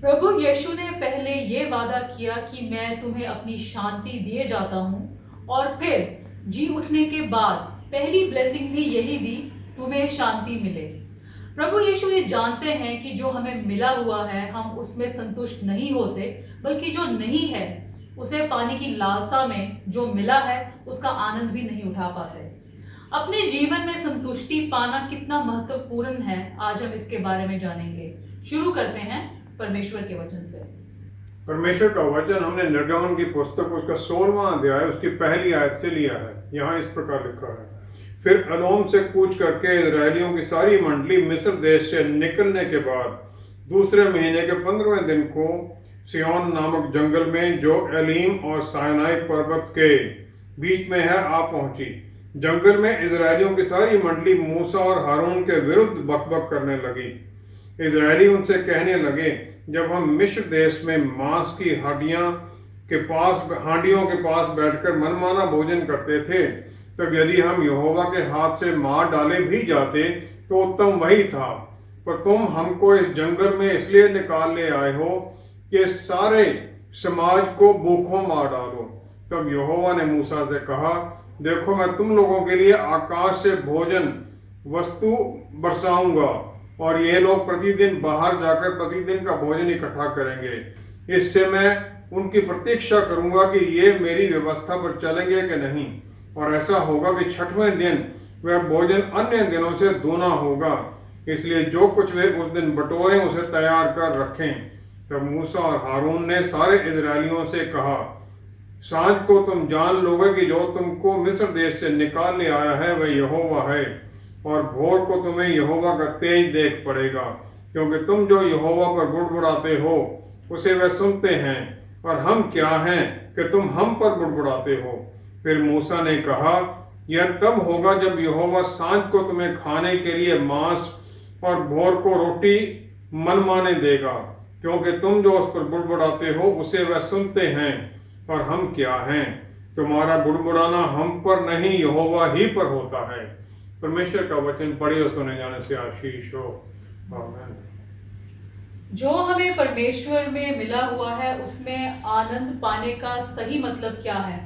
प्रभु यीशु ने पहले ये वादा किया कि मैं तुम्हें अपनी शांति दिए जाता हूँ, और फिर जी उठने के बाद पहली ब्लेसिंग भी यही दी, तुम्हें शांति मिले। प्रभु यीशु ये जानते हैं कि जो हमें मिला हुआ है हम उसमें संतुष्ट नहीं होते, बल्कि जो नहीं है उसे पाने की लालसा में जो मिला है उसका आनंद भी नहीं उठा पाते। अपने जीवन में संतुष्टि पाना कितना महत्वपूर्ण है, आज हम इसके बारे में जानेंगे। शुरू करते हैं परमेश्वर के वचन से। परमेश्वर का वचन हमने निर्गमन की पुस्तक उसका 16वां अध्याय उसकी पहली आयत से लिया है। यहाँ इस प्रकार लिखा है, फिर अदोम से कूच करके इजरायलियों की सारी मंडली मिस्र देश से निकलने के बाद दूसरे महीने के 15वें दिन को सिय्योन नामक जंगल में जो एलीम और साइनाई पर्वत के बीच में है आ पहुंची। जंगल में इजरायलियों की सारी मंडली मूसा और हारून के विरुद्ध बकबक करने लगी। इजरायली उनसे कहने लगे, जब हम मिस्र देश में मांस की हांडियों के पास बैठकर मनमाना भोजन करते थे, तब यदि हम यहोवा के हाथ से मार डाले भी जाते तो उत्तम वही था। पर तुम हमको इस जंगल में इसलिए निकाल ले आए हो कि सारे समाज को भूखों मार डालो। तब यहोवा ने मूसा से कहा, देखो मैं तुम लोगों के लिए आकाश से भोजन वस्तु बरसाऊंगा और ये लोग प्रतिदिन बाहर जाकर प्रतिदिन का भोजन इकट्ठा करेंगे। इससे मैं उनकी प्रतीक्षा करूंगा कि ये मेरी व्यवस्था पर चलेंगे कि नहीं, और ऐसा होगा कि 6वें दिन वह भोजन अन्य दिनों से दूना होगा। इसलिए जो कुछ वे उस दिन बटोरें उसे तैयार कर रखें। तब मूसा और हारून ने सारे इजरायलियों से कहा, सांझ को तुम जान लोगे कि जो तुमको मिस्र देश से निकाल ले आया है वह यहोवा है, और भोर को तुम्हें यहोवा का तेज देख पड़ेगा, क्योंकि तुम जो यहोवा पर बुड़बुड़ाते हो उसे वह सुनते हैं, और हम क्या हैं कि तुम हम पर बुड़बुड़ाते हो। फिर मूसा ने कहा, यह तब होगा जब यहोवा सांझ को तुम्हें खाने के लिए मांस और भोर को रोटी मनमाने देगा, क्योंकि तुम जो उस पर बुड़बुड़ाते हो उसे वह सुनते हैं, और हम क्या हैं। तुम्हारा बुड़बुड़ाना हम पर नहीं यहोवा ही पर होता है। परमेश्वर का वचन पढ़े और सुने जाने से आशीष हो। आमीन। जो हमें परमेश्वर में मिला हुआ है उसमें आनंद पाने का सही मतलब क्या है?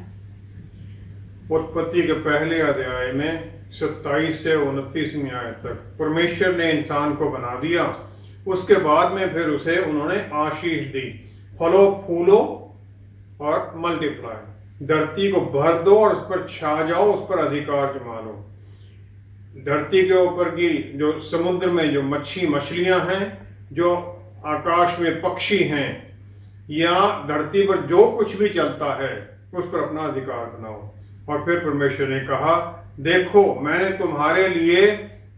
उत्पत्ति के पहले अध्याय में 27 से 29वीं आयत तक परमेश्वर ने इंसान को बना दिया। उसके बाद में फिर उसे उन्होंने आशीष दी, फलो फूलो और मल्टीप्लाई, धरती को भर दो और उस पर छा जाओ, उस पर अधिकार जमा लो। धरती के ऊपर की जो समुद्र में जो मछलियां हैं, जो आकाश में पक्षी हैं, या धरती पर जो कुछ भी चलता है उस पर अपना अधिकार बनाओ। और फिर परमेश्वर ने कहा, देखो मैंने तुम्हारे लिए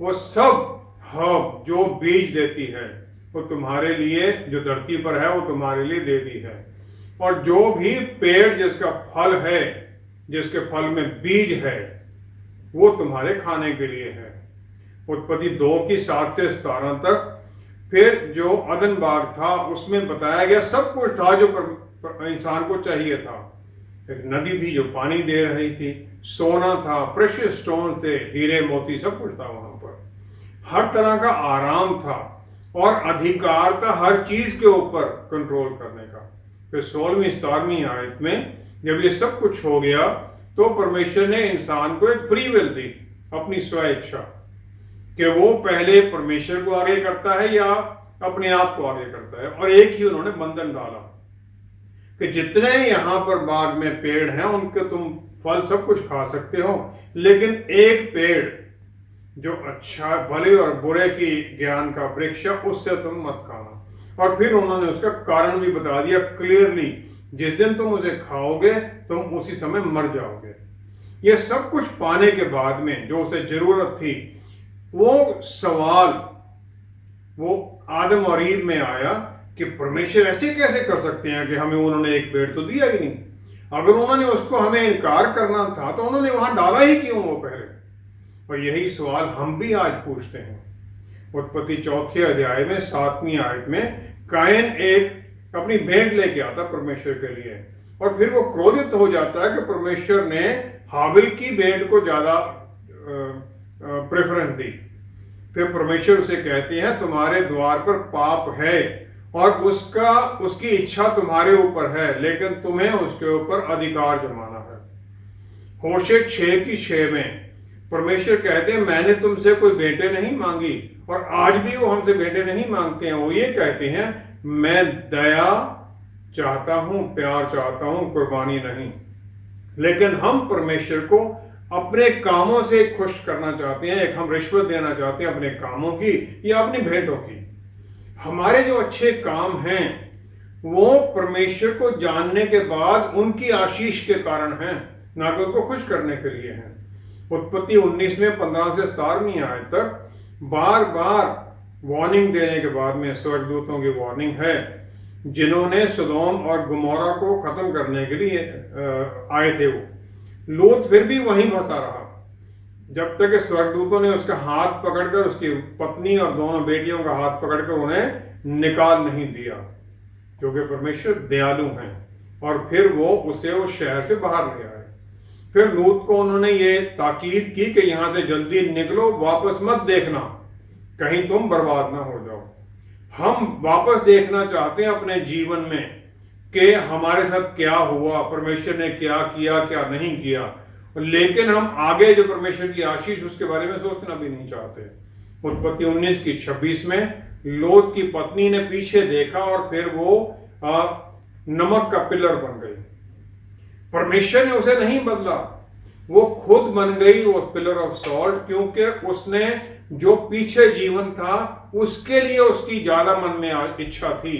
वो सब हब जो बीज देती है वो तुम्हारे लिए, जो धरती पर है वो तुम्हारे लिए दे दी है, और जो भी पेड़ जिसका फल है, जिसके फल में बीज है, वो तुम्हारे खाने के लिए है। उत्पत्ति 2 की 7 से 17 तक। फिर जो अदन बाग था उसमें बताया गया सब कुछ था जो इंसान को चाहिए था। एक नदी थी जो पानी दे रही थी, सोना था, प्रेशियस स्टोन थे, हीरे मोती सब कुछ था वहां पर, हर तरह का आराम था और अधिकार था हर चीज के ऊपर कंट्रोल करने का। फिर 16वीं 17वीं आयत में जब ये सब कुछ हो गया तो परमेश्वर ने इंसान को एक फ्री विल दी, अपनी स्व इच्छा, कि वो पहले परमेश्वर को आगे करता है या अपने आप को आगे करता है। और एक ही उन्होंने बंधन डाला कि जितने यहाँ पर बाग में पेड़ हैं उनके तुम फल सब कुछ खा सकते हो, लेकिन एक पेड़ जो अच्छा भले और बुरे की ज्ञान का वृक्ष है उससे तुम मत खाना। और फिर उन्होंने उसका कारण भी बता दिया क्लियरली, जिस दिन तुम उसे खाओगे तुम उसी समय मर जाओगे। ये सब कुछ पाने के बाद में जो उसे जरूरत थी, वो सवाल वो आदम और ईव में आया कि परमेश्वर ऐसे कैसे कर सकते हैं कि हमें उन्होंने एक पेड़ तो दिया ही नहीं। अगर उन्होंने उसको हमें इनकार करना था तो उन्होंने वहां डाला ही क्यों वो पहले। और यही सवाल हम भी आज पूछते हैं। उत्पत्ति 4 अध्याय में 7वीं आयत में कायन एक अपनी भेंट लेके आता परमेश्वर के लिए, और फिर वो क्रोधित हो जाता है कि परमेश्वर ने हाबिल की भेंट को ज्यादा प्रेफरेंस दी। फिर परमेश्वर उसे कहते हैं तुम्हारे द्वार पर पाप है और उसकी इच्छा तुम्हारे ऊपर है, लेकिन तुम्हें उसके ऊपर अधिकार जमाना है। होशे 6:6 में परमेश्वर कहते हैं, मैंने तुमसे कोई बेटे नहीं मांगी, और आज भी वो हमसे बेटे नहीं मांगते हैं। वो ये कहते हैं, मैं दया चाहता हूं, प्यार चाहता हूं, कुर्बानी नहीं। लेकिन हम परमेश्वर को अपने कामों से खुश करना चाहते हैं। एक हम रिश्वत देना चाहते हैं अपने कामों की या अपनी भेंटों की। हमारे जो अच्छे काम हैं वो परमेश्वर को जानने के बाद उनकी आशीष के कारण हैं, ना कि उनको खुश करने के लिए हैं। उत्पत्ति 19 में 15 से 17वीं आयत तक बार बार वार्निंग देने के बाद में स्वर्गदूतों की वार्निंग है, जिन्होंने सदोम और गुमोरा को खत्म करने के लिए आए थे। वो लूत फिर भी वहीं फंसा रहा, जब तक कि स्वर्गदूतों ने उसका हाथ पकड़कर, उसकी पत्नी और दोनों बेटियों का हाथ पकड़कर उन्हें निकाल नहीं दिया, क्योंकि परमेश्वर दयालु हैं। और फिर वो उसे उस शहर से बाहर ले आए। फिर लूत को उन्होंने ये ताकीद की कि यहां से जल्दी निकलो, वापस मत देखना, कहीं तुम बर्बाद ना हो जाओ। हम वापस देखना चाहते हैं अपने जीवन में कि हमारे साथ क्या हुआ, परमेश्वर ने क्या किया, क्या नहीं किया, लेकिन हम आगे जो परमेश्वर की आशीष उसके बारे में सोचना भी नहीं चाहते। उत्पत्ति 19:26 में लोत की पत्नी ने पीछे देखा और फिर वो नमक का पिलर बन गई। परमेश्वर ने उसे नहीं बदला, वो खुद बन गई वो पिलर ऑफ सॉल्ट, क्योंकि उसने जो पीछे जीवन था उसके लिए उसकी ज्यादा मन में इच्छा थी,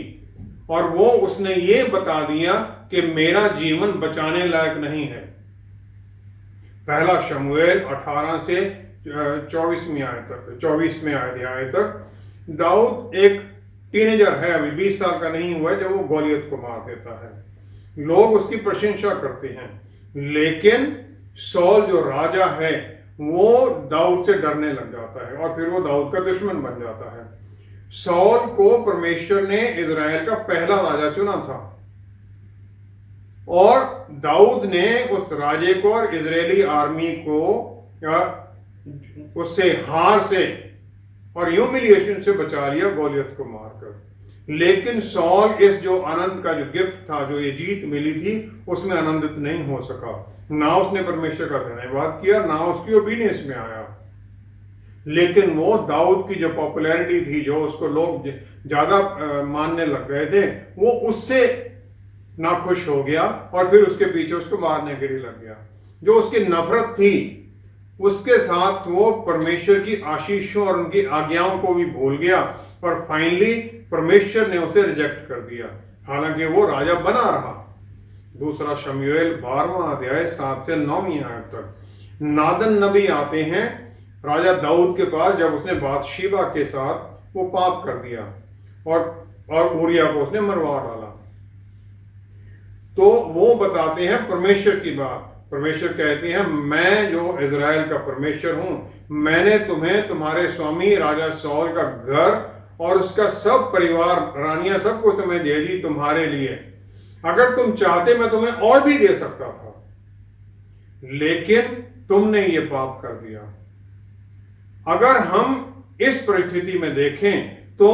और वो उसने ये बता दिया कि मेरा जीवन बचाने लायक नहीं है। पहला शमूएल 18 से 24वीं अध्याय तक दाऊद एक टीनेजर है, अभी 20 साल का नहीं हुआ जब वो गोलियत को मार देता है। लोग उसकी प्रशंसा करते हैं, लेकिन सौल जो राजा है वो दाऊद से डरने लग जाता है और फिर वो दाऊद का दुश्मन बन जाता है। सौल को परमेश्वर ने इजराइल का पहला राजा चुना था, और दाऊद ने उस राजे को और इजरायली आर्मी को उससे हार से और ह्यूमिलिएशन से बचा लिया गोलियत को मारकर। लेकिन सौल इस जो आनंद का जो गिफ्ट था, जो ये जीत मिली थी, उसमें आनंदित नहीं हो सका। ना उसने परमेश्वर का धन्यवाद किया, ना उसकी ओबीडियंस में आया। लेकिन वो दाऊद की जो पॉपुलैरिटी थी, जो उसको लोग ज्यादा मानने लग गए थे, वो उससे नाखुश हो गया और फिर उसके पीछे उसको मारने के लिए लग गया। जो उसकी नफरत थी उसके साथ वो परमेश्वर की आशीषों और उनकी आज्ञाओं को भी भूल गया, और फाइनली परमेश्वर ने उसे रिजेक्ट कर दिया, हालांकि वो राजा बना रहा। दूसरा शमूएल 12वां अध्याय 7 से 9वीं आयत तक नादन नबी आते हैं राजा दाऊद के पास, जब उसने बादशीबा के साथ वो पाप कर दिया और ऊरिया को उसने मरवा डाला। तो वो बताते हैं परमेश्वर की बात। परमेश्वर कहते हैं, मैं जो इजराइल का परमेश्वर हूं, मैंने तुम्हें तुम्हारे स्वामी राजा सौल का घर और उसका सब परिवार, रानियां, सब कुछ तुम्हें दे दी तुम्हारे लिए। अगर तुम चाहते मैं तुम्हें और भी दे सकता था, लेकिन तुमने ये पाप कर दिया। अगर हम इस परिस्थिति में देखें तो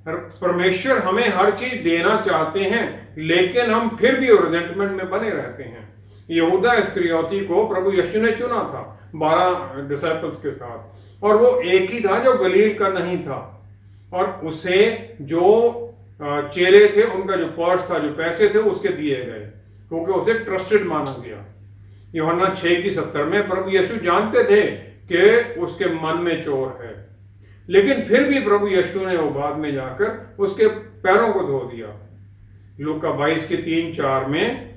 परमेश्वर हमें हर चीज देना चाहते हैं, लेकिन हम फिर भी रिजेंटमेंट में बने रहते हैं। यहूदा इस्करियोती को प्रभु यीशु ने चुना था 12 डिसाइपल्स के साथ, और वो एक ही था जो गलील का नहीं था, और उसे जो चेले थे उनका जो पर्स था, जो पैसे थे, उसके दिए गए, क्योंकि उसे ट्रस्टेड माना गया। यूहन्ना 6:70 में प्रभु यीशु जानते थे कि उसके मन में चोर है, लेकिन फिर भी प्रभु यीशु ने वो बाद में जाकर उसके पैरों को धो दिया। लूका 22:3-4 में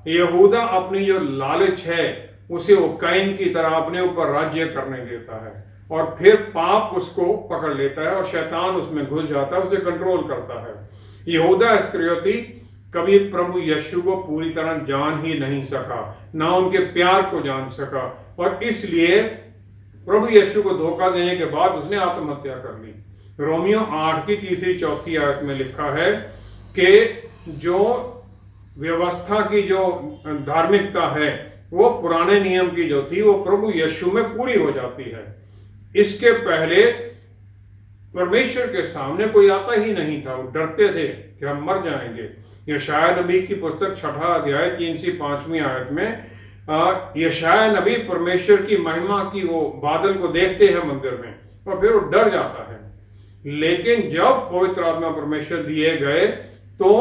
यहूदा अपनी जो लालच है उसे वो कैन की तरह अपने ऊपर राज्य करने देता है, और फिर पाप उसको पकड़ लेता है और शैतान उसमें घुस जाता है, उसे कंट्रोल करता है। यहूदा इस्करियोती कभी प्रभु यीशु को पूरी तरह जान ही नहीं सका, ना उनके प्यार को जान सका, और इसलिए प्रभु यीशु को धोखा देने के बाद उसने आत्महत्या कर ली। रोमियो 8:3-4 आयत में लिखा है कि जो व्यवस्था की जो धार्मिकता है वो पुराने नियम की जो थी वो प्रभु यीशु में पूरी हो जाती है। इसके पहले परमेश्वर के सामने कोई आता ही नहीं था, वो डरते थे कि हम मर जाएंगे। यशायाह नबी की पुस्तक 6 अध्याय 3 से 5वीं आयत में यशायाह नबी परमेश्वर की महिमा की वो बादल को देखते हैं मंदिर में और फिर वो डर जाता है। लेकिन जब पवित्र आत्मा परमेश्वर दिए गए तो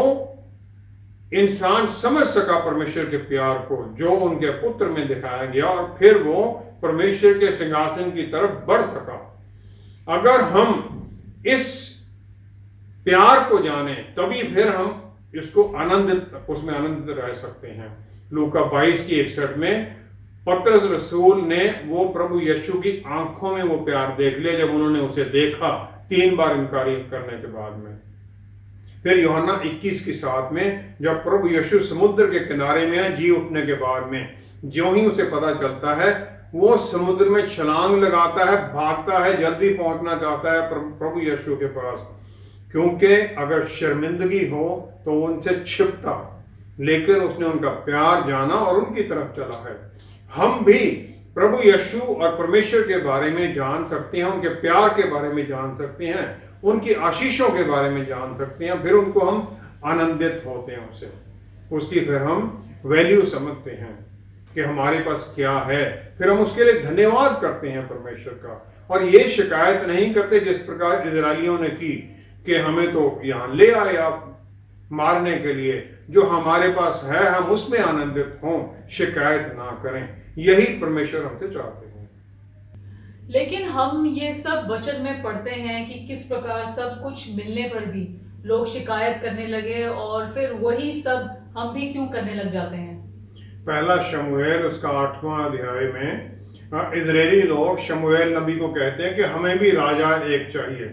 इंसान समझ सका परमेश्वर के प्यार को जो उनके पुत्र में दिखाया गया, और फिर वो परमेश्वर के सिंहासन की तरफ बढ़ सका। अगर हम इस प्यार को जाने तभी फिर हम इसको उसमें आनंदित रह सकते हैं। लूका 22:61 में पतरस रसूल ने वो प्रभु यीशु की आंखों में वो प्यार देख लिया जब उन्होंने उसे देखा 3 बार इनकारी करने के बाद में। फिर यूहन्ना 21:7 में जब प्रभु यीशु समुद्र के किनारे में जी उठने के बाद में ज्यों ही उसे पता चलता है वो समुद्र में छलांग लगाता है, भागता है, जल्दी पहुंचना चाहता है प्रभु यीशु के पास, क्योंकि अगर शर्मिंदगी हो तो उनसे छिपता, लेकिन उसने उनका प्यार जाना और उनकी तरफ चला है। हम भी प्रभु यीशु और परमेश्वर के बारे में जान सकते हैं, उनके प्यार के बारे में जान सकते हैं, उनकी आशीषों के बारे में जान सकते हैं, फिर उनको हम आनंदित होते हैं उसकी फिर हम वैल्यू समझते हैं कि हमारे पास क्या है, फिर हम उसके लिए धन्यवाद करते हैं परमेश्वर का। और ये शिकायत नहीं करते जिस प्रकार इजरायलियों ने की कि हमें तो यहां ले आए आप मारने के लिए, जो हमारे पास है हम उसमें आनंदित हों, शिकायत ना करें। यही परमेश्वर हमसे चाहते हैं। लेकिन हम ये सब वचन में पढ़ते हैं कि किस प्रकार सब कुछ मिलने पर भी लोग शिकायत करने लगे, और फिर वही सब हम भी क्यों करने लग जाते हैं। पहला शमूएल उसका 8वां अध्याय में इजरायली लोग शमूएल नबी को कहते हैं कि हमें भी राजा एक चाहिए,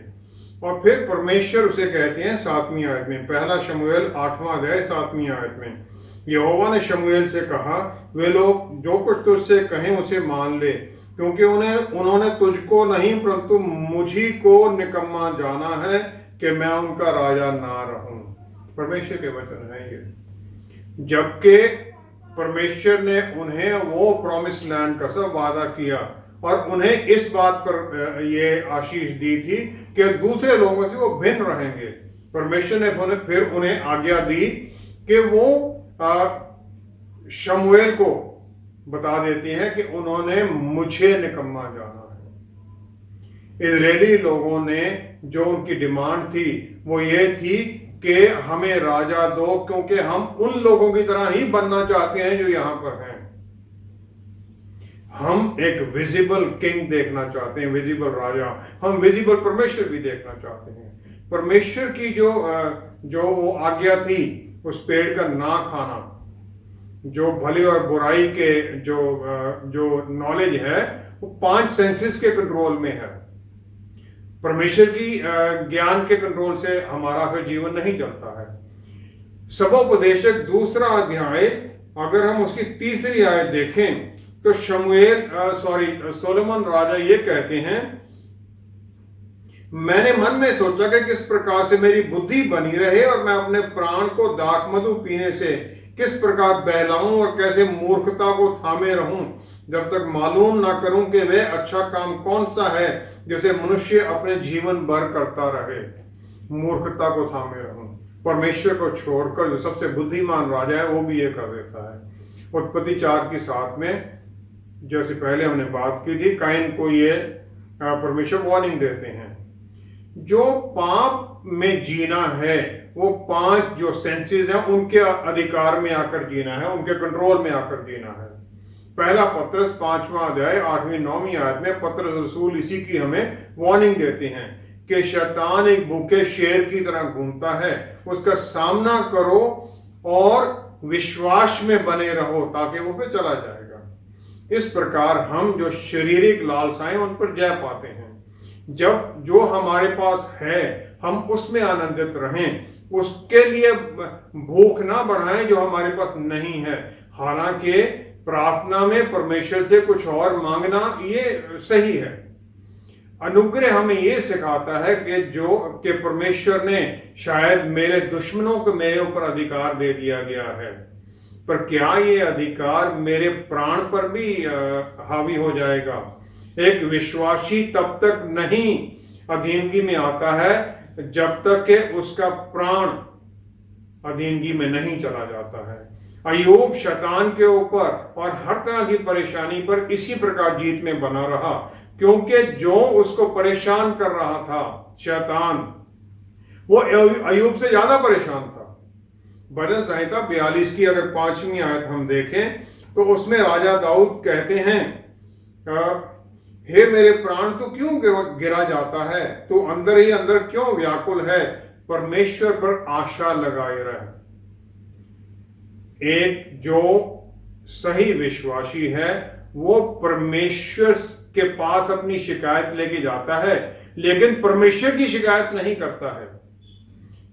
और फिर परमेश्वर उसे कहते हैं 7वीं आयत में, पहला शमूएल 8वां अध्याय 7वीं आयत में, यहोवा ने शमूएल से कहा वे लोग जो कुछ तुझसे कहें उसे मान ले, क्योंकि उन्होंने तुझको नहीं परंतु मुझी को निकम्मा जाना है कि मैं उनका राजा ना रहूं। परमेश्वर के वचन है ये। जबकि परमेश्वर ने उन्हें वो प्रॉमिस लैंड का सब वादा किया और उन्हें इस बात पर ये आशीष दी थी कि दूसरे लोगों से वो भिन्न रहेंगे। परमेश्वर ने फिर उन्हें आज्ञा दी कि वो शमूएल को बता देते हैं कि उन्होंने मुझे निकम्मा जाना है। इजरायली लोगों ने जो उनकी डिमांड थी वो ये थी कि हमें राजा दो, क्योंकि हम उन लोगों की तरह ही बनना चाहते हैं जो यहां पर हैं। हम एक विजिबल किंग देखना चाहते हैं, विजिबल राजा। हम विजिबल परमेश्वर भी देखना चाहते हैं। परमेश्वर की जो वो आज्ञा थी उस पेड़ का ना खाना, जो भली और बुराई के जो नॉलेज है वो 5 सेंसेस के कंट्रोल में है। परमेश्वर की ज्ञान के कंट्रोल से हमारा फिर जीवन नहीं चलता है। सबोपदेशक 2 अध्याय अगर हम उसकी 3री आयत देखें तो सोलोमन राजा ये कहते हैं, मैंने मन में सोचा कि किस प्रकार से मेरी बुद्धि बनी रहे और मैं अपने प्राण को दाख मधु पीने से किस प्रकार बहलाऊं और कैसे मूर्खता को थामे रहूं, जब तक मालूम ना करूं कि वह अच्छा काम कौन सा है जिसे मनुष्य अपने जीवन भर करता रहे। मूर्खता को थामे रहूं। परमेश्वर को छोड़कर जो सबसे बुद्धिमान राजा है वो भी ये कर देता है। उत्पत्ति 4:7 में जैसे पहले हमने बात की थी, काइन को ये परमेश्वर वार्निंग देते हैं, जो पाप में जीना है वो 5 जो सेंसेस हैं उनके अधिकार में आकर जीना है, उनके कंट्रोल में आकर जीना है। पहला पत्रस 5वां अध्याय 8वीं-9वीं आयत में पत्रस रसूल इसी की हमें वार्निंग देते हैं कि शैतान एक भूखे शेर की तरह घूमता है, उसका सामना करो और विश्वास में बने रहो ताकि वो फिर चला जाएगा। इस प्रकार हम जो शारीरिक लालसाएं उन पर जय पाते हैं। जब जो हमारे पास है हम उसमें आनंदित रहें, उसके लिए भूख ना बढ़ाएं जो हमारे पास नहीं है। हालांकि प्रार्थना में परमेश्वर से कुछ और मांगना ये सही है। अनुग्रह हमें ये सिखाता है कि परमेश्वर ने शायद मेरे दुश्मनों को मेरे ऊपर अधिकार दे दिया गया है, पर क्या ये अधिकार मेरे प्राण पर भी हावी हो जाएगा। एक विश्वासी तब तक नहीं अधीनगी में आता है जब तक कि उसका प्राण अधीनगी में नहीं चला जाता है। अय्यूब शैतान के ऊपर और हर तरह की परेशानी पर इसी प्रकार जीत में बना रहा, क्योंकि जो उसको परेशान कर रहा था शैतान, वो अय्यूब से ज्यादा परेशान था। भजन संहिता 42 की अगर 5वीं आयत हम देखें तो उसमें राजा दाऊद कहते हैं, हे मेरे प्राण तू क्यों गिरा जाता है, तू अंदर ही अंदर क्यों व्याकुल है, परमेश्वर पर आशा लगाए रह। एक जो सही विश्वासी है वो परमेश्वर के पास अपनी शिकायत लेके जाता है, लेकिन परमेश्वर की शिकायत नहीं करता है,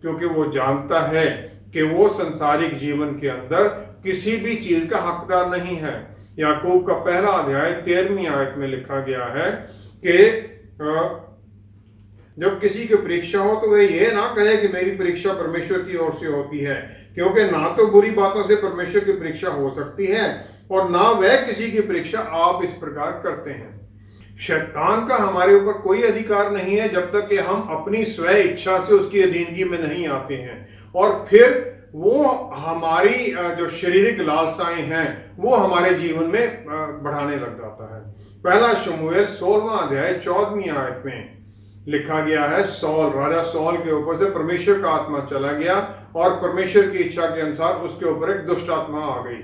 क्योंकि वो जानता है कि वो संसारिक जीवन के अंदर किसी भी चीज का हकदार नहीं है। याकूब का पहला अध्याय 13वीं आयत में लिखा गया है कि जब किसी की परीक्षा हो तो वह ये ना कहे कि मेरी परीक्षा परमेश्वर की ओर से होती है, क्योंकि ना तो बुरी बातों से परमेश्वर की परीक्षा हो सकती है और ना वह किसी की परीक्षा आप इस प्रकार करते हैं। शैतान का हमारे ऊपर कोई अधिकार नहीं है जब तक कि हम अपनी स्व इच्छा से उसकी अधीनगी में नहीं आते हैं, और फिर वो हमारी जो शारीरिक लालसाएं हैं वो हमारे जीवन में बढ़ाने लग जाता है। पहला शमूएल 16वां अध्याय 14वीं आयत में लिखा गया है, राजा सौल के ऊपर से परमेश्वर का आत्मा चला गया और परमेश्वर की इच्छा के अनुसार उसके ऊपर एक दुष्ट आत्मा आ गई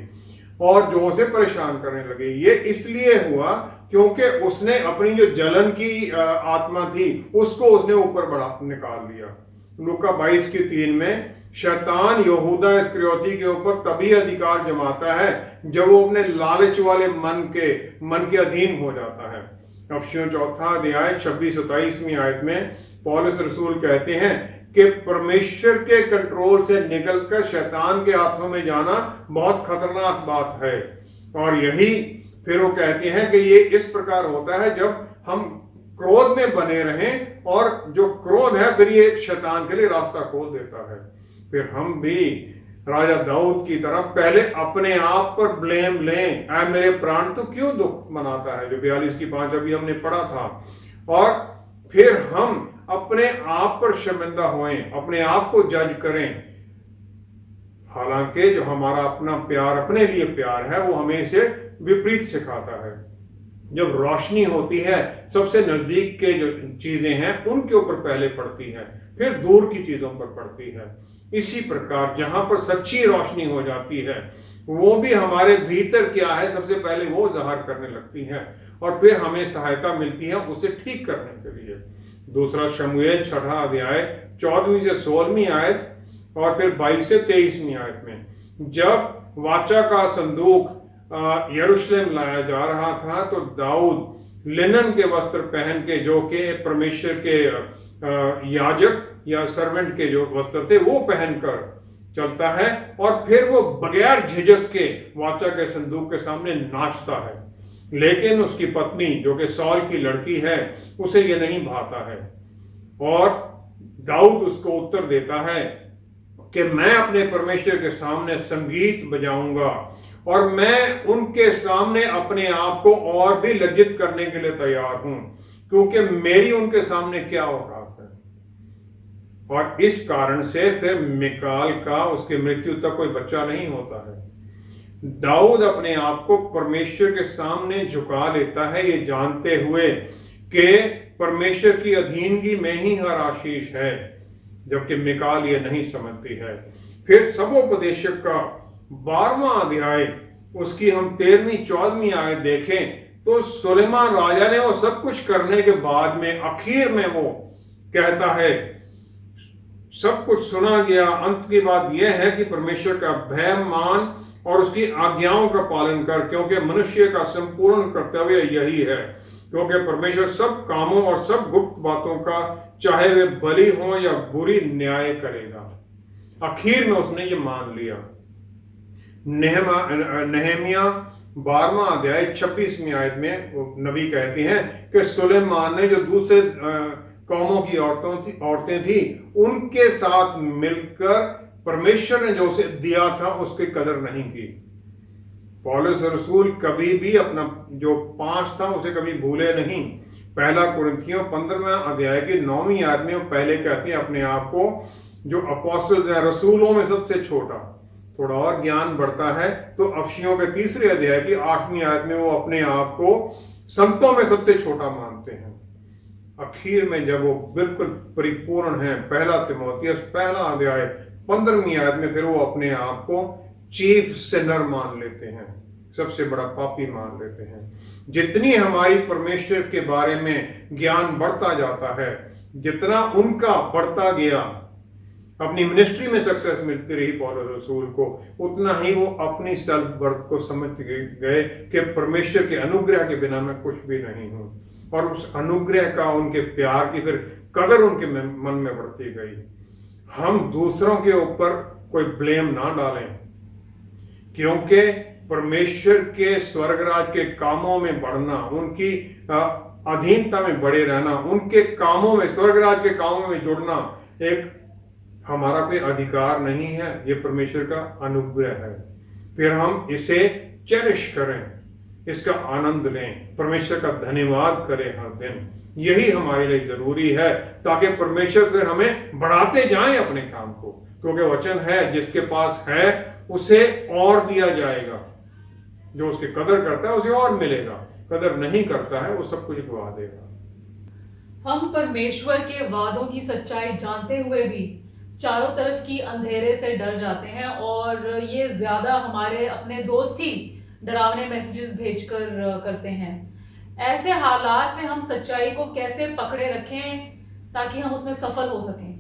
और जो उसे परेशान करने लगी। ये इसलिए हुआ क्योंकि उसने अपनी जो जलन की आत्मा थी उसको उसने ऊपर बढ़ा निकाल लिया। लूका 22:3 में शैतान यहूदा इस्करियोती के ऊपर तभी अधिकार जमाता है जब वो अपने लालच वाले मन के अधीन हो जाता है। अफसियों 4 अध्याय 26-27वीं आयत में पौलुस रसूल कहते हैं कि परमेश्वर के कंट्रोल से निकलकर शैतान के हाथों में जाना बहुत खतरनाक बात है। और यही फिर वो कहते हैं कि ये इस प्रकार होता है जब हम क्रोध में बने रहें, और जो क्रोध है फिर ये शैतान के लिए रास्ता खोल देता है। फिर हम भी राजा दाऊद की तरह पहले अपने आप पर ब्लेम लें, ऐ मेरे प्राण तो क्यों दुख मनाता है, जो 42:5 अभी हमने पढ़ा था, और फिर हम अपने आप पर शर्मिंदा होएं, अपने आप को जज करें। हालांकि जो हमारा अपना प्यार अपने लिए प्यार है वो हमें इसे विपरीत सिखाता है। जब रोशनी होती है सबसे नजदीक के जो चीजें हैं उनके ऊपर पहले पड़ती है, फिर दूर की चीजों पर पड़ती है। इसी प्रकार जहां पर सच्ची रोशनी हो जाती है वो भी हमारे भीतर क्या है सबसे पहले वो जाहिर करने लगती है, और फिर हमें सहायता मिलती है उसे ठीक करने के लिए। दूसरा शमूएल 6 अध्याय 14वीं से 16वीं आयत और फिर 22 से 23वीं आयत में जब वाचा का संदूक यरूशलेम लाया जा रहा था तो दाऊद लिनन के वस्त्र पहन के, जो कि परमेश्वर के याजक या सर्वेंट के जो वस्त्र थे वो पहनकर चलता है, और फिर वो बगैर झिझक के वाचा के संदूक के सामने नाचता है। लेकिन उसकी पत्नी जो कि सौल की लड़की है उसे ये नहीं भाता है, और दाऊद उसको उत्तर देता है कि मैं अपने परमेश्वर के सामने संगीत बजाऊंगा और मैं उनके सामने अपने आप को और भी लज्जित करने के लिए तैयार हूं, क्योंकि मेरी उनके सामने क्या औकात है। और इस कारण से फिर मिकाल का उसके मृत्यु तक कोई बच्चा नहीं होता है। दाऊद अपने आप को परमेश्वर के सामने झुका लेता है, ये जानते हुए कि परमेश्वर की अधीनगी में ही हर आशीष है, जबकि मिकाल ये नहीं समझती है। फिर सबोपदेशक का 12वां अध्याय उसकी हम 13वीं-14वीं आयत देखें तो सुलेमान राजा ने वो सब कुछ करने के बाद में आखिर में वो कहता है सब कुछ सुना गया, अंत की बात यह है कि परमेश्वर का भय मान और उसकी आज्ञाओं का पालन कर, क्योंकि मनुष्य का संपूर्ण कर्तव्य यही है, क्योंकि परमेश्वर सब कामों और सब गुप्त बातों का चाहे वे भली हो या बुरी न्याय करेगा। आखिर में उसने ये मान लिया। नहमिया 12वां अध्याय 26वीं आयत में नबी कहते हैं कि सुलेमान ने जो दूसरे कौमों की औरतें थी उनके साथ मिलकर परमेश्वर ने जो उसे दिया था उसकी कदर नहीं की। पौलुस रसूल कभी भी अपना जो पास था उसे कभी भूले नहीं। पहला कुरिन्थियों 15वें अध्याय की 9वीं आयत में वो पहले कहते हैं अपने आप को जो अपोस्टल हैं, रसूलों में सबसे छोटा। थोड़ा और ज्ञान बढ़ता है तो अफसियों के 3रे अध्याय की 8वीं आयत में वो अपने आप को संतों में सबसे छोटा मानते हैं। आखिर में जब वो बिल्कुल परिपूर्ण है, पहला तीमुथियुस पहला अध्याय 15वीं आयत में फिर वो अपने आप को चीफ सिनर मान लेते हैं, सबसे बड़ा पापी मान लेते हैं। जितनी हमारी परमेश्वर के बारे में ज्ञान बढ़ता जाता है, जितना उनका बढ़ता गया, अपनी मिनिस्ट्री में सक्सेस मिलती रही पौलुस रसूल को, उतना ही वो अपनी सेल्फ बर्थ को समझ गए कि परमेश्वर के अनुग्रह के बिना मैं कुछ भी नहीं हूं, और उस अनुग्रह का, उनके प्यार की फिर कदर उनके मन में बढ़ती गई। हम दूसरों के ऊपर कोई ब्लेम ना डालें, क्योंकि परमेश्वर के स्वर्गराज के कामों में बढ़ना, उनकी अधीनता में बड़े रहना, उनके कामों में, स्वर्गराज के कामों में जुड़ना एक हमारा कोई अधिकार नहीं है, ये परमेश्वर का अनुग्रह है। फिर हम इसे चेरिश करें, इसका आनंद लें, परमेश्वर का धन्यवाद करें हर दिन। यही हमारे लिए जरूरी है, ताकि परमेश्वर फिर हमें बढ़ाते जाएं अपने काम को, क्योंकि वचन है जिसके पास है उसे और दिया जाएगा, जो उसकी कदर करता है उसे और मिलेगा, कदर नहीं करता है वो सब कुछ गवा देगा। हम परमेश्वर के वादों की सच्चाई जानते हुए भी चारों तरफ की अंधेरे से डर जाते हैं, और ये ज्यादा हमारे अपने दोस्त ही डरावने मैसेजेस भेजकर करते हैं। ऐसे हालात में हम सच्चाई को कैसे पकड़े रखें ताकि हम उसमें सफल हो सकें?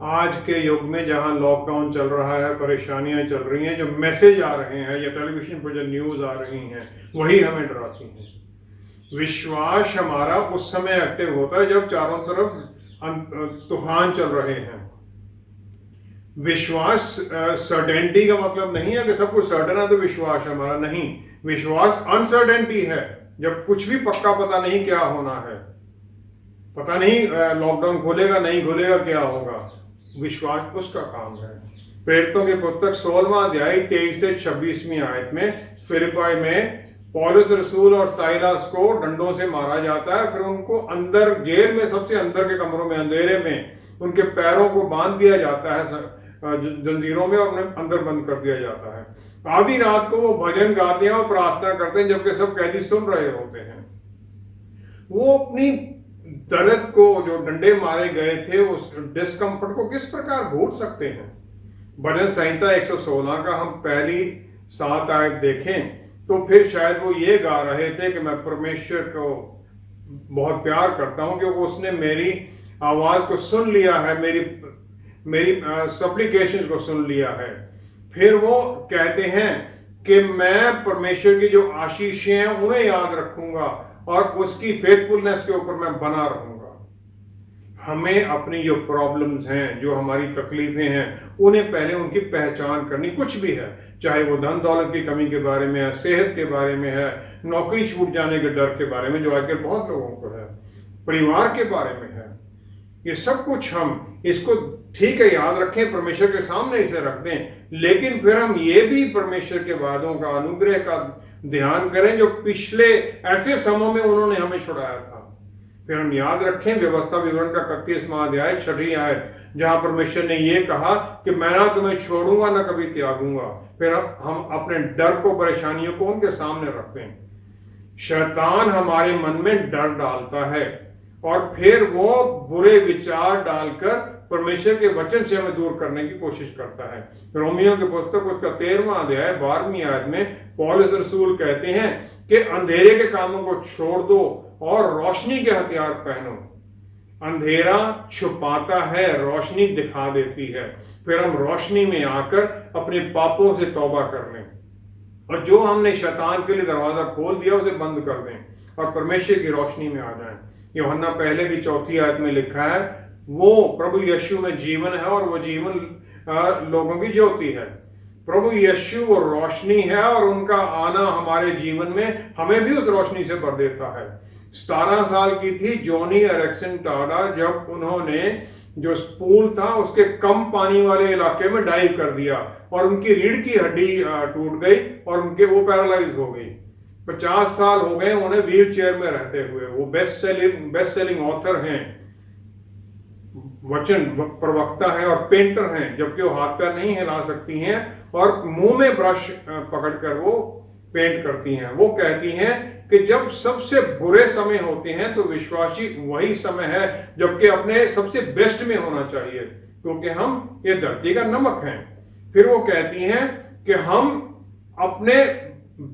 आज के युग में जहां लॉकडाउन चल रहा है, परेशानियां चल रही हैं, जो मैसेज आ रहे हैं या टेलीविजन पर जो न्यूज आ रही हैं, वही हमें डराती हैं। विश्वास हमारा उस समय एक्टिव होता है जब चारों तरफ तूफान चल रहे हैं। विश्वास सर्टेनिटी का मतलब नहीं है कि सब कुछ सर्टन है तो विश्वास हमारा नहीं। विश्वास अनसर्टेनिटी है, जब कुछ भी पक्का पता नहीं क्या होना है, पता नहीं लॉकडाउन खुलेगा नहीं खुलेगा, क्या होगा, विश्वास उसका काम है। प्रेरितों की पुस्तक 16वां अध्याय 23 से 26वीं आयत में फिलिप्पी में पौलुस रसूल और साइलास को डंडों से मारा जाता है, फिर उनको अंदर जेल में, सबसे अंदर के कमरों में, अंधेरे में उनके पैरों को बांध दिया जाता है जंजीरों में, और उन्हें अंदर बंद कर दिया जाता है। आधी रात को वो भजन गाते हैं और प्रार्थना करते हैं, जबकि सब कैदी सुन रहे होते हैं। वो अपनी दर्द को, जो डंडे मारे गए थे, उस डिस्कम्फर्ट को किस प्रकार भूल सकते हैं। भजन संहिता 116 का हम पहली 7 आयत देखें तो फिर शायद वो ये गा रहे थे कि मैं परमेश्वर को बहुत प्यार करता हूं, क्योंकि उसने मेरी आवाज को सुन लिया है, मेरी सप्लिकेशन को सुन लिया है। फिर वो कहते हैं कि मैं परमेश्वर की जो आशीषें हैं उन्हें याद रखूंगा और उसकी फेथफुलनेस के ऊपर मैं बना रहूंगा। हमें अपनी जो प्रॉब्लम्स हैं, जो हमारी तकलीफें हैं, उन्हें पहले उनकी पहचान करनी, कुछ भी है, चाहे वो धन दौलत की कमी के बारे में है, सेहत के बारे में है, नौकरी छूट जाने के डर के बारे में जो आजकल बहुत लोगों को है, परिवार के बारे में है। ये सब कुछ हम इसको ठीक है याद रखें, परमेश्वर के सामने इसे रख दें, लेकिन फिर हम ये भी परमेश्वर के वादों का, अनुग्रह का ध्यान करें जो पिछले ऐसे समय में उन्होंने हमें छुड़ाया था। फिर हम याद रखें व्यवस्था विवरण का 31वां अध्याय 6वीं आयत, जहां परमेश्वर ने ये कहा कि मैं ना तुम्हें छोड़ूंगा ना कभी त्यागूंगा। फिर हम अपने डर को, परेशानियों को उनके सामने रखते हैं। शैतान हमारे मन में डर डालता है और फिर वो बुरे विचार डालकर परमेश्वर के वचन से हमें दूर करने की कोशिश करता है। रोमियो की पुस्तक उसका 13वां अध्याय 12वीं आयत में पौलुस रसूल कहते हैं कि अंधेरे के कामों को छोड़ दो और रोशनी के हथियार पहनो। अंधेरा छुपाता है, रोशनी दिखा देती है। फिर हम रोशनी में आकर अपने पापों से तौबा कर लें और जो हमने शैतान के लिए दरवाजा खोल दिया उसे बंद कर दें और परमेश्वर की रोशनी में आ जाएं। यूहन्ना पहले की 4वीं आयत में लिखा है, वो प्रभु यीशु में जीवन है और वो जीवन लोगों की ज्योति है। प्रभु यीशु वो रोशनी है और उनका आना हमारे जीवन में हमें भी उस रोशनी से भर देता है। 17 साल की थी जोनी एरिक्सन टाडा जब उन्होंने जो पूल था उसके कम पानी वाले इलाके में डाइव कर दिया और उनकी रीढ़ की हड्डी टूट गई और उनके वो पैरालाइज हो गई। 50 साल हो गए उन्हें व्हील चेयर में रहते हुए। वो बेस्ट सेलिंग ऑथर हैं, वचन प्रवक्ता हैं और पेंटर हैं, जबकि वो हाथ पैर नहीं हिला सकती हैं और मुंह में ब्रश पकड़कर वो पेंट करती हैं। वो कहती हैं कि जब सबसे बुरे समय होते हैं तो विश्वासी वही समय है जबकि अपने सबसे बेस्ट में होना चाहिए, क्योंकि हम ये धरती का नमक हैं। फिर वो कहती हैं कि हम अपने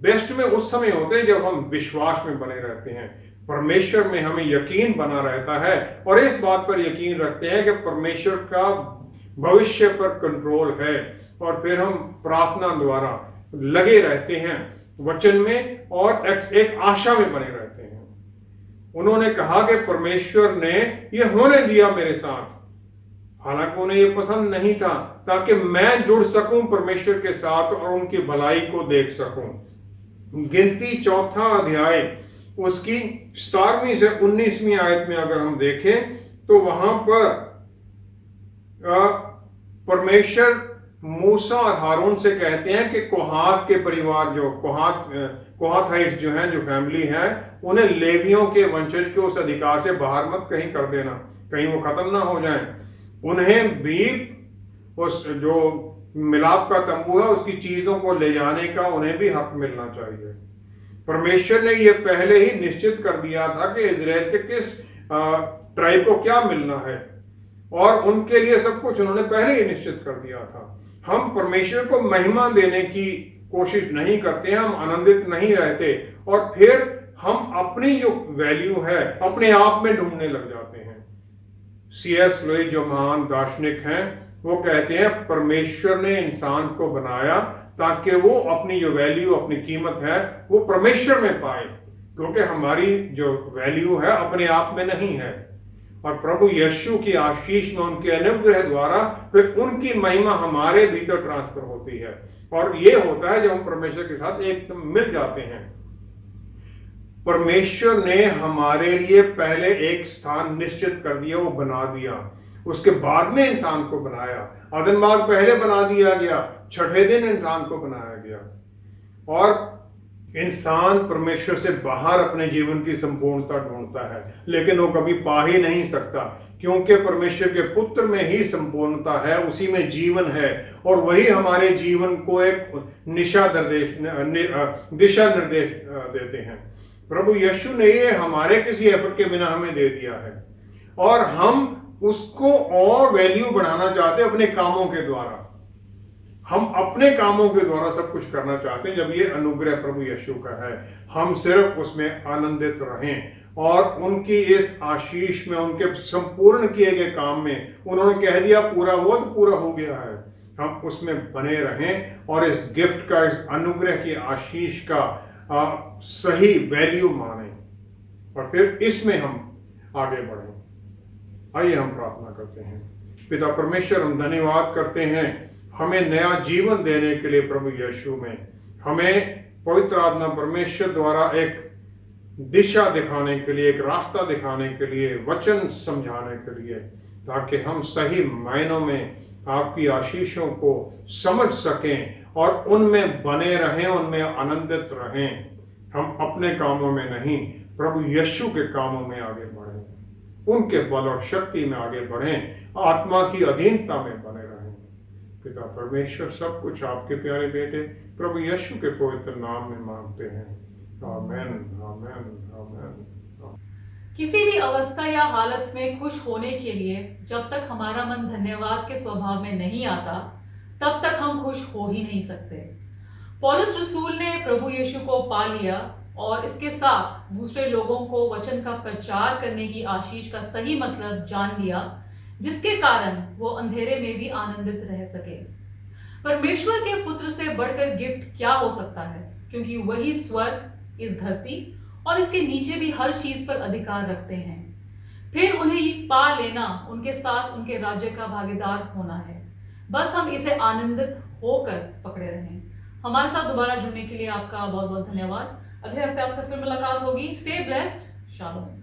बेस्ट में उस समय होते हैं जब हम विश्वास में बने रहते हैं, परमेश्वर में हमें यकीन बना रहता है और इस बात पर यकीन रखते हैं कि परमेश्वर का भविष्य पर कंट्रोल है। और फिर हम प्रार्थना द्वारा लगे रहते हैं वचन में और एक आशा में बने रहते हैं। उन्होंने कहा कि परमेश्वर ने ये होने दिया मेरे साथ, हालांकि उन्हें ये पसंद नहीं था, ताकि मैं जुड़ सकूं परमेश्वर के साथ और उनकी भलाई को देख सकूं। गिनती 4 अध्याय उसकी 17वीं से 19वीं आयत में अगर हम देखें तो वहां पर परमेश्वर मूसा और हारून से कहते हैं कि कोहात के परिवार, जो कोहाथाइट जो हैं, जो फैमिली है, उन्हें लेवियों के वंशज के उस अधिकार से बाहर मत कहीं कर देना, कहीं वो खत्म ना हो जाएं। उन्हें भी उस जो मिलाप का तंबू है उसकी चीजों को ले जाने का उन्हें भी हक मिलना चाहिए। परमेश्वर ने यह पहले ही निश्चित कर दिया था कि इजराइल के किस ट्राइब को क्या मिलना है और उनके लिए सब कुछ उन्होंने पहले ही निश्चित कर दिया था। हम परमेश्वर को महिमा देने की कोशिश नहीं करते, हम आनंदित नहीं रहते और फिर हम अपनी जो वैल्यू है अपने आप में ढूंढने लग जाते हैं। C.S. लुईस जो महान दार्शनिक हैं, वो कहते हैं परमेश्वर ने इंसान को बनाया ताकि वो अपनी जो वैल्यू, अपनी कीमत है वो परमेश्वर में पाए, क्योंकि हमारी जो वैल्यू है अपने आप में नहीं है। और प्रभु यीशु की आशीष में, उनके अनुग्रह द्वारा फिर उनकी महिमा हमारे भीतर ट्रांसफर होती है और ये होता है जब हम परमेश्वर के साथ एक मिल जाते हैं। परमेश्वर ने हमारे लिए पहले एक स्थान निश्चित कर दिया, वो बना दिया, उसके बाद में इंसान को बनाया। आदमबाग पहले बना दिया गया, छठे दिन इंसान को बनाया गया और इंसान परमेश्वर से बाहर अपने जीवन की संपूर्णता ढूंढता है, लेकिन वो कभी पा ही नहीं सकता, क्योंकि परमेश्वर के पुत्र में ही संपूर्णता है, उसी में जीवन है और वही हमारे जीवन को एक दिशा निर्देश देते हैं। प्रभु यीशु ने ये हमारे किसी एफर्ट के बिना हमें दे दिया है और हम उसको और वैल्यू बढ़ाना चाहते हैं अपने कामों के द्वारा। हम अपने कामों के द्वारा सब कुछ करना चाहते हैं, जब ये अनुग्रह प्रभु यीशु का है। हम सिर्फ उसमें आनंदित रहें और उनकी इस आशीष में, उनके संपूर्ण किए गए काम में, उन्होंने कह दिया पूरा हुआ तो पूरा हो गया है, हम उसमें बने रहें और इस गिफ्ट का, इस अनुग्रह की आशीष का सही वैल्यू माने और फिर इसमें हम आगे बढ़ें। आइए हम प्रार्थना करते हैं। पिता परमेश्वर, हम धन्यवाद करते हैं हमें नया जीवन देने के लिए प्रभु यीशु में, हमें पवित्र आत्मा परमेश्वर द्वारा एक दिशा दिखाने के लिए, एक रास्ता दिखाने के लिए, वचन समझाने के लिए, ताकि हम सही मायनों में आपकी आशीषों को समझ सकें और उनमें बने रहें, उनमें आनंदित रहें। हम अपने कामों में नहीं, प्रभु यीशु के कामों में आगे बढ़ें, उनके बल और शक्ति में आगे बढ़ें, आत्मा की अधीनता में बने रहें। पिता परमेश्वर, सब कुछ आपके प्यारे बेटे प्रभु यीशु के पवित्र नाम में मांगते हैं। आमेन, आमेन, आमेन। किसी भी अवस्था या हालत में खुश होने के लिए जब तक हमारा मन धन्यवाद के स्वभाव में नहीं आता, तब तक हम खुश हो ही नहीं सकते। पौलुस रसूल ने प्रभु यीशु को पा लिया और इसके साथ दूसरे लोगों को वचन का प्रचार करने की आशीष का सही मतलब जान लिया, जिसके कारण वो अंधेरे में भी आनंदित रह सके। परमेश्वर के पुत्र से बढ़कर गिफ्ट क्या हो सकता है, क्योंकि वही स्वर्ग, इस धरती और इसके नीचे भी हर चीज पर अधिकार रखते हैं। फिर उन्हें पा लेना, उनके साथ उनके राज्य का भागीदार होना है। बस हम इसे आनंदित होकर पकड़े रहें। हमारे साथ दोबारा जुड़ने के लिए आपका बहुत बहुत धन्यवाद। अगले हफ्ते आपसे फिर मुलाकात होगी। Stay blessed. शालोम।